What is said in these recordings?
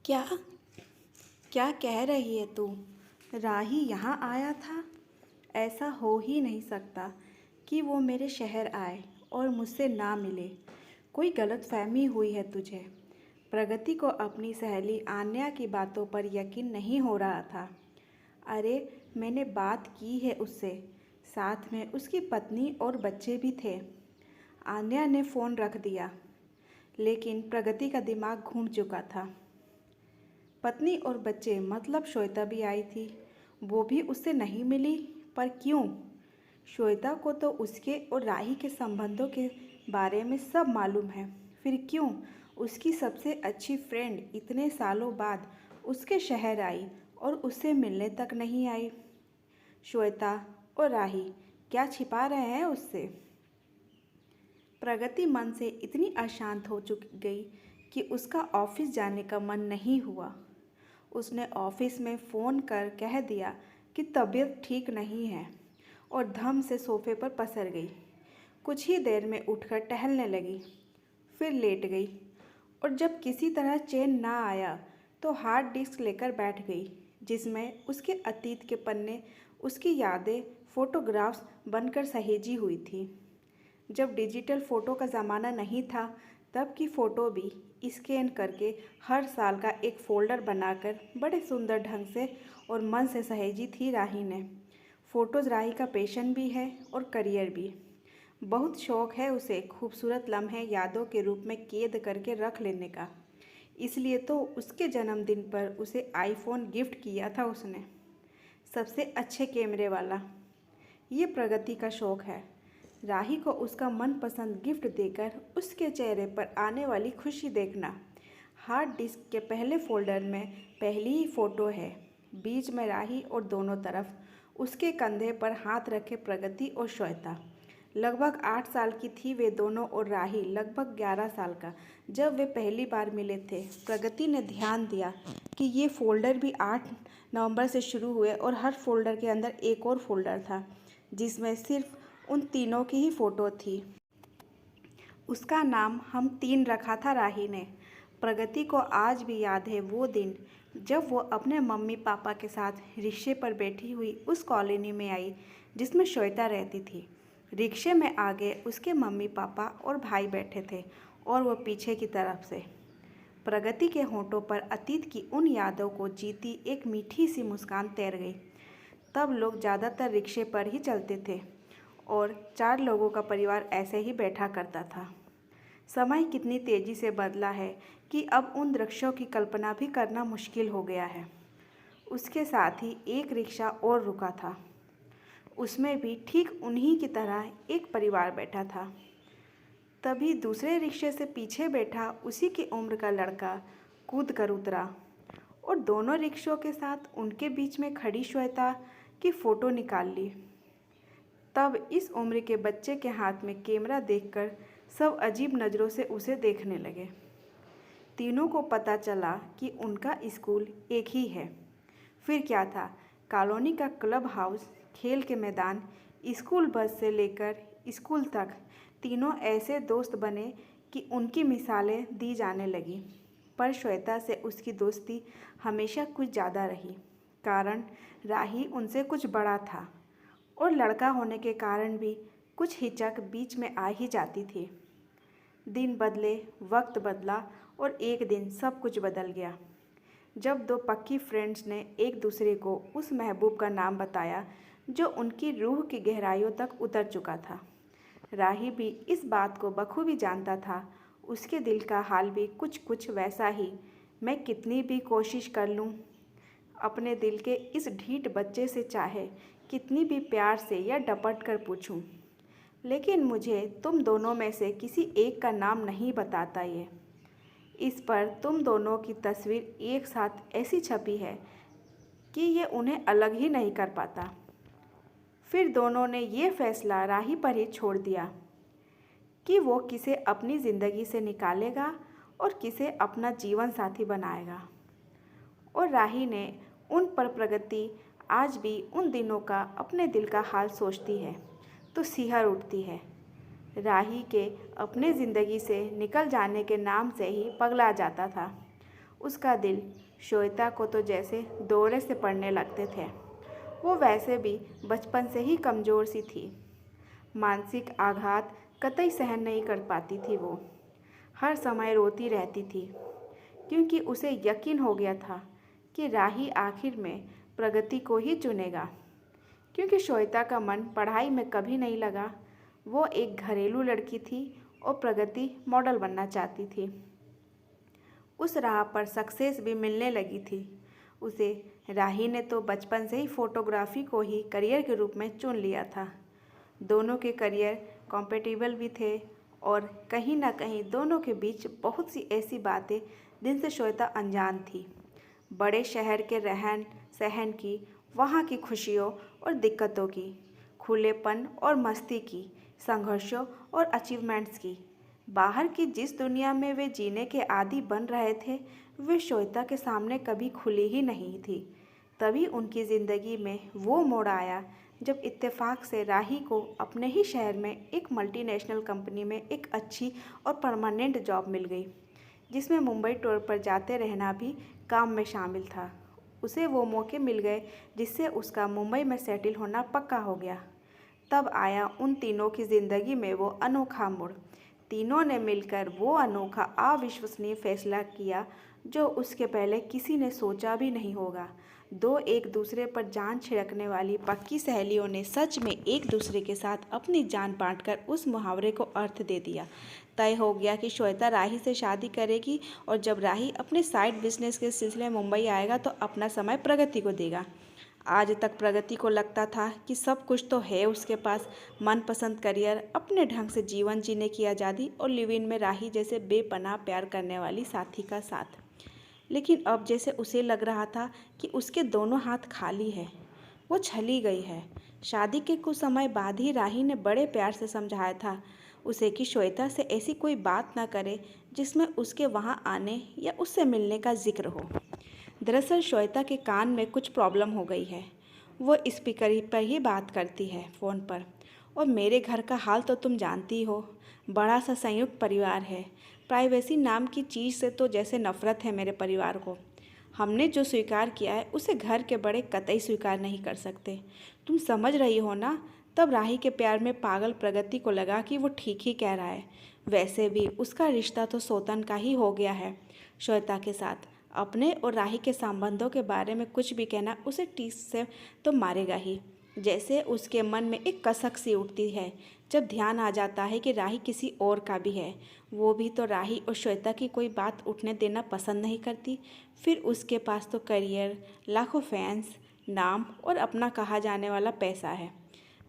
क्या क्या कह रही है तू? राही यहाँ आया था? ऐसा हो ही नहीं सकता कि वो मेरे शहर आए और मुझसे ना मिले। कोई गलतफहमी हुई है तुझे। प्रगति को अपनी सहेली आन्या की बातों पर यकीन नहीं हो रहा था। अरे, मैंने बात की है उससे। साथ में उसकी पत्नी और बच्चे भी थे। आन्या ने फ़ोन रख दिया, लेकिन प्रगति का दिमाग घूम चुका था। पत्नी और बच्चे मतलब श्वेता भी आई थी। वो भी उससे नहीं मिली, पर क्यों? श्वेता को तो उसके और राही के संबंधों के बारे में सब मालूम है। फिर क्यों उसकी सबसे अच्छी फ्रेंड इतने सालों बाद उसके शहर आई और उससे मिलने तक नहीं आई? श्वेता और राही क्या छिपा रहे हैं उससे? प्रगति मन से इतनी अशांत हो चुक गई कि उसका ऑफिस जाने का मन नहीं हुआ। उसने ऑफिस में फ़ोन कर कह दिया कि तबीयत ठीक नहीं है और धम से सोफे पर पसर गई। कुछ ही देर में उठकर टहलने लगी, फिर लेट गई और जब किसी तरह चैन ना आया तो हार्ड डिस्क लेकर बैठ गई, जिसमें उसके अतीत के पन्ने, उसकी यादें, फोटोग्राफ्स बनकर सहेजी हुई थी। जब डिजिटल फ़ोटो का ज़माना नहीं था, तब की फ़ोटो भी स्कैन करके हर साल का एक फ़ोल्डर बनाकर बड़े सुंदर ढंग से और मन से सहेजी थी राही ने। फ़ोटोज़ राही का पैशन भी है और करियर भी। बहुत शौक़ है उसे खूबसूरत लम्हे यादों के रूप में कैद करके रख लेने का। इसलिए तो उसके जन्मदिन पर उसे आईफोन गिफ्ट किया था उसने, सबसे अच्छे कैमरे वाला। ये प्रगति का शौक़ है। राही को उसका मनपसंद गिफ्ट देकर उसके चेहरे पर आने वाली खुशी देखना। हार्ड डिस्क के पहले फोल्डर में पहली ही फ़ोटो है। बीच में राही और दोनों तरफ उसके कंधे पर हाथ रखे प्रगति और श्वेता। लगभग 8 साल की थी वे दोनों और राही लगभग 11 साल का। जब वे पहली बार मिले थे, प्रगति ने ध्यान दिया कि ये फ़ोल्डर भी 8 नवंबर से शुरू हुए और हर फोल्डर के अंदर एक और फोल्डर था, जिसमें सिर्फ उन तीनों की ही फ़ोटो थी। उसका नाम हम तीन रखा था राही ने। प्रगति को आज भी याद है वो दिन जब वो अपने मम्मी पापा के साथ रिक्शे पर बैठी हुई उस कॉलोनी में आई जिसमें श्वेता रहती थी। रिक्शे में आगे उसके मम्मी पापा और भाई बैठे थे और वो पीछे की तरफ से। प्रगति के होंठों पर अतीत की उन यादों को जीती एक मीठी सी मुस्कान तैर गई। तब लोग ज़्यादातर रिक्शे पर ही चलते थे और 4 लोगों का परिवार ऐसे ही बैठा करता था। समय कितनी तेज़ी से बदला है कि अब उन दृश्यों की कल्पना भी करना मुश्किल हो गया है। उसके साथ ही एक रिक्शा और रुका था। उसमें भी ठीक उन्हीं की तरह एक परिवार बैठा था। तभी दूसरे रिक्शे से पीछे बैठा उसी की उम्र का लड़का कूद कर उतरा और दोनों रिक्शों के साथ उनके बीच में खड़ी श्वेता की फ़ोटो निकाल ली। तब इस उम्र के बच्चे के हाथ में कैमरा देखकर सब अजीब नज़रों से उसे देखने लगे। तीनों को पता चला कि उनका स्कूल एक ही है। फिर क्या था, कॉलोनी का क्लब हाउस, खेल के मैदान, स्कूल बस से लेकर स्कूल तक, तीनों ऐसे दोस्त बने कि उनकी मिसालें दी जाने लगी। पर श्वेता से उसकी दोस्ती हमेशा कुछ ज़्यादा रही, कारण राही उनसे कुछ बड़ा था और लड़का होने के कारण भी कुछ हिचक बीच में आ ही जाती थी। दिन बदले, वक्त बदला और एक दिन सब कुछ बदल गया जब दो पक्की फ्रेंड्स ने एक दूसरे को उस महबूब का नाम बताया जो उनकी रूह की गहराइयों तक उतर चुका था। राही भी इस बात को बखूबी जानता था। उसके दिल का हाल भी कुछ कुछ वैसा ही। मैं कितनी भी कोशिश कर लूँ, अपने दिल के इस ढीठ बच्चे से चाहे कितनी भी प्यार से या डपट कर पूछूं, लेकिन मुझे तुम दोनों में से किसी एक का नाम नहीं बताता ये। इस पर तुम दोनों की तस्वीर एक साथ ऐसी छपी है कि ये उन्हें अलग ही नहीं कर पाता। फिर दोनों ने ये फैसला राही पर ही छोड़ दिया कि वो किसे अपनी ज़िंदगी से निकालेगा और किसे अपना जीवन साथी बनाएगा। और राही ने उन पर प्रगति आज भी उन दिनों का अपने दिल का हाल सोचती है तो सिहर उठती है। राही के अपने ज़िंदगी से निकल जाने के नाम से ही पगला जाता था। उसका दिल श्वेता को तो जैसे दौरे से पड़ने लगते थे। वो वैसे भी बचपन से ही कमज़ोर सी थी। मानसिक आघात कतई सहन नहीं कर पाती थी वो। हर समय रोती रहती थी क्योंकि उसे यकीन हो गया था कि राही आखिर में प्रगति को ही चुनेगा। क्योंकि श्वेता का मन पढ़ाई में कभी नहीं लगा। वो एक घरेलू लड़की थी और प्रगति मॉडल बनना चाहती थी। उस राह पर सक्सेस भी मिलने लगी थी उसे। राही ने तो बचपन से ही फोटोग्राफी को ही करियर के रूप में चुन लिया था। दोनों के करियर कॉम्पेटिबल भी थे और कहीं ना कहीं दोनों के बीच बहुत सी ऐसी बातें जिनसे श्वेता अनजान थी। बड़े शहर के रहन सहन की, वहाँ की खुशियों और दिक्कतों की, खुलेपन और मस्ती की, संघर्षों और अचीवमेंट्स की। बाहर की जिस दुनिया में वे जीने के आदी बन रहे थे, वे श्वेता के सामने कभी खुली ही नहीं थी। तभी उनकी ज़िंदगी में वो मोड़ आया जब इत्तेफाक से राही को अपने ही शहर में एक मल्टीनेशनल कंपनी में एक अच्छी और परमानेंट जॉब मिल गई, जिसमें मुंबई टूर पर जाते रहना भी काम में शामिल था। उसे वो मौके मिल गए जिससे उसका मुंबई में सेटल होना पक्का हो गया। तब आया उन तीनों की ज़िंदगी में वो अनोखा मोड़। तीनों ने मिलकर वो अनोखा अविश्वसनीय फैसला किया जो उसके पहले किसी ने सोचा भी नहीं होगा। दो एक दूसरे पर जान छिड़कने वाली पक्की सहेलियों ने सच में एक दूसरे के साथ अपनी जान बांटकर उस मुहावरे को अर्थ दे दिया। तय हो गया कि श्वेता राही से शादी करेगी और जब राही अपने साइड बिजनेस के सिलसिले में मुंबई आएगा तो अपना समय प्रगति को देगा। आज तक प्रगति को लगता था कि सब कुछ तो है उसके पास, मनपसंद करियर, अपने ढंग से जीवन जीने की आज़ादी और लिव इन में राही जैसे बेपनाह प्यार करने वाली साथी का साथ। लेकिन अब जैसे उसे लग रहा था कि उसके दोनों हाथ खाली है। वो छली गई है। शादी के कुछ समय बाद ही राही ने बड़े प्यार से समझाया था उसे कि श्वेता से ऐसी कोई बात ना करे जिसमें उसके वहाँ आने या उससे मिलने का जिक्र हो। दरअसल श्वेता के कान में कुछ प्रॉब्लम हो गई है। वो स्पीकर पर ही बात करती है फ़ोन पर। और मेरे घर का हाल तो तुम जानती हो। बड़ा सा संयुक्त परिवार है। प्राइवेसी नाम की चीज़ से तो जैसे नफ़रत है मेरे परिवार को। हमने जो स्वीकार किया है उसे घर के बड़े कतई स्वीकार नहीं कर सकते। तुम समझ रही हो ना। तब राही के प्यार में पागल प्रगति को लगा कि वो ठीक ही कह रहा है। वैसे भी उसका रिश्ता तो सौतन का ही हो गया है श्वेता के साथ। अपने और राही के संबंधों के बारे में कुछ भी कहना उसे टीस से तो मारेगा ही। जैसे उसके मन में एक कसक सी उठती है जब ध्यान आ जाता है कि राही किसी और का भी है। वो भी तो राही और श्वेता की कोई बात उठने देना पसंद नहीं करती। फिर उसके पास तो करियर, लाखों फैंस, नाम और अपना कहा जाने वाला पैसा है।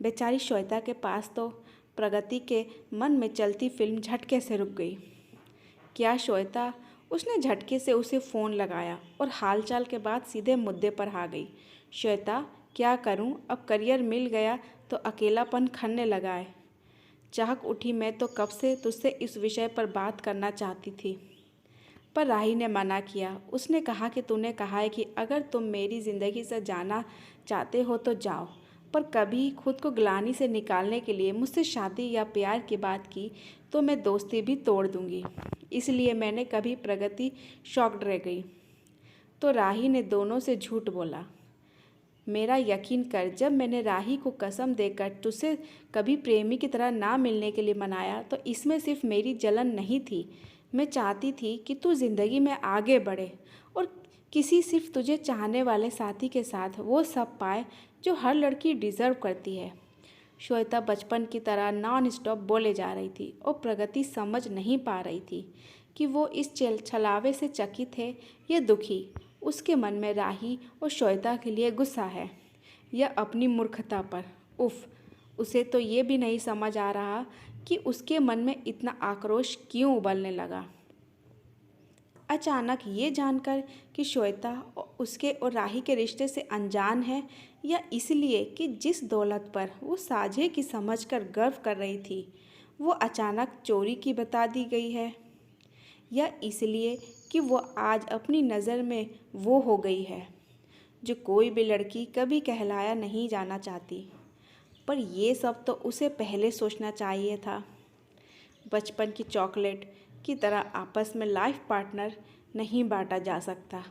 बेचारी श्वेता के पास तो प्रगति के मन में चलती फिल्म झटके से रुक गई। क्या श्वेता? उसने झटके से उसे फ़ोन लगाया और हालचाल के बाद सीधे मुद्दे पर आ गई। श्वेता, क्या करूं? अब करियर मिल गया तो अकेलापन खलने लगा है। चहक उठी, मैं तो कब से तुझसे इस विषय पर बात करना चाहती थी। पर राही ने मना किया। उसने कहा कि तूने कहा है कि अगर तुम मेरी ज़िंदगी से जाना चाहते हो तो जाओ, पर कभी खुद को ग्लानि से निकालने के लिए मुझसे शादी या प्यार की बात की तो मैं दोस्ती भी तोड़ दूंगी। इसलिए मैंने कभी प्रगति शॉक्ड रह गई। तो राही ने दोनों से झूठ बोला। मेरा यकीन कर, जब मैंने राही को कसम देकर तुझसे कभी प्रेमी की तरह ना मिलने के लिए मनाया तो इसमें सिर्फ मेरी जलन नहीं थी। मैं चाहती थी कि तू ज़िंदगी में आगे बढ़े और किसी सिर्फ तुझे चाहने वाले साथी के साथ वो सब पाए जो हर लड़की डिज़र्व करती है। श्वेता बचपन की तरह नॉन स्टॉप बोले जा रही थी और प्रगति समझ नहीं पा रही थी कि वो इस छलावे से चकित है या दुखी। उसके मन में राही और श्वेता के लिए गुस्सा है या अपनी मूर्खता पर। उफ, उसे तो ये भी नहीं समझ आ रहा कि उसके मन में इतना आक्रोश क्यों उबलने लगा। अचानक ये जानकर कि श्वेता उसके और राही के रिश्ते से अनजान है, या इसलिए कि जिस दौलत पर वो साझे की समझकर गर्व कर रही थी वो अचानक चोरी की बता दी गई है, या इसलिए कि वो आज अपनी नज़र में वो हो गई है जो कोई भी लड़की कभी कहलाया नहीं जाना चाहती। पर ये सब तो उसे पहले सोचना चाहिए था। बचपन की चॉकलेट की तरह आपस में लाइफ पार्टनर नहीं बांटा जा सकता।